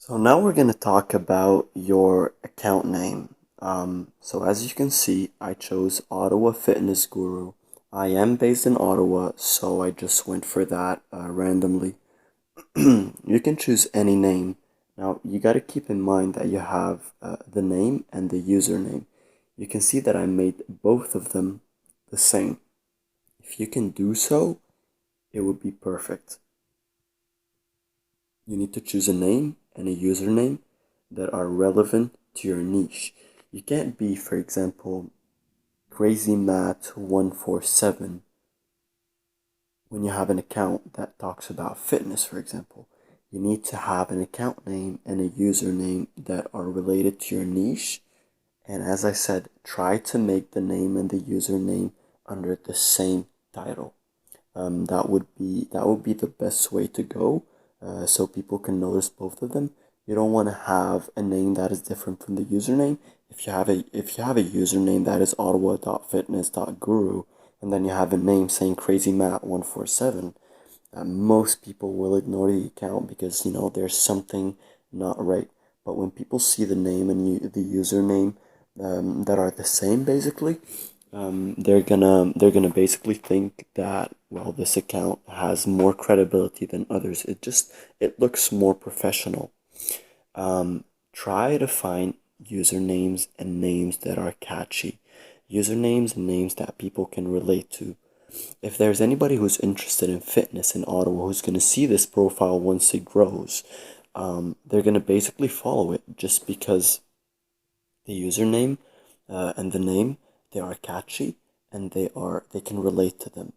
So now we're going to talk about your account name. So as you can see, I chose Ottawa Fitness Guru. I am based in Ottawa, so I just went for that randomly. You can choose any name. Now you got to keep in mind that you have the name and the username. You can see that I made both of them the same. If you can do so, it would be perfect. You need to choose a name and a username that are relevant to your niche. You can't be, for example, crazymat147 when you have an account that talks about fitness, for example. You need to have an account name and a username that are related to your niche. And as I said, try to make the name and the username under the same title. That would be the best way to go, so people can notice both of them. You don't want to have a name that is different from the username. If you have a username that is ottawa.fitness.guru, and then you have a name saying crazymat147, most people will ignore the account because there's something not right. But when people see the name and the username that are the same, basically, they're gonna basically think that, well, this account has more credibility than others. It looks more professional. Try to find usernames and names that are catchy, usernames and names that people can relate to. If there's anybody who's interested in fitness in Ottawa who's gonna see this profile once it grows, they're gonna basically follow it just because the username and the name, they are catchy, and they can relate to them.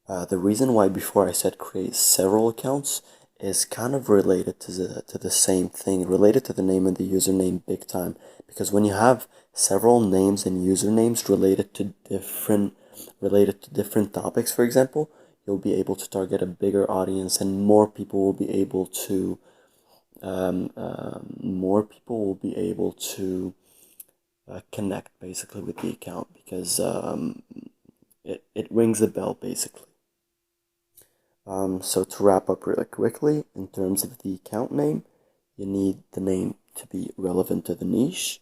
The reason why before I said create several accounts is kind of related to the same thing, related to the name and the username big time. Because when you have several names and usernames related to different topics, for example, you'll be able to target a bigger audience, and more people will be able to connect basically with the account because it rings a bell basically. So to wrap up really quickly, in terms of the account name, you need the name to be relevant to the niche.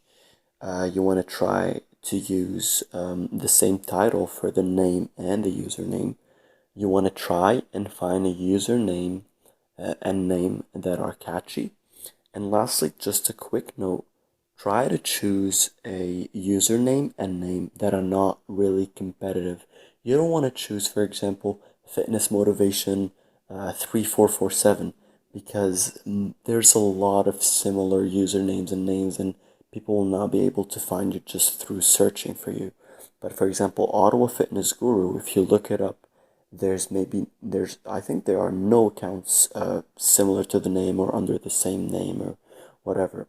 You want to try to use the same title for the name and the username. You want to try and find a username and name that are catchy. And lastly, just a quick note, try to choose a username and name that are not really competitive. You don't want to choose, for example, fitness motivation 3447, because there's a lot of similar usernames and names, and people will not be able to find you just through searching for you. But for example, Ottawa Fitness Guru, if you look it up, I think there are no accounts similar to the name or under the same name or whatever.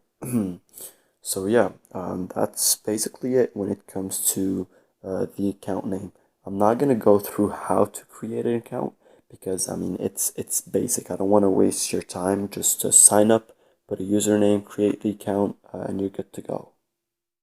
So yeah, that's basically it when it comes to the account name. I'm not gonna go through how to create an account because I mean it's basic. I don't want to waste your time. Just sign up, put a username, create the account, and you're good to go.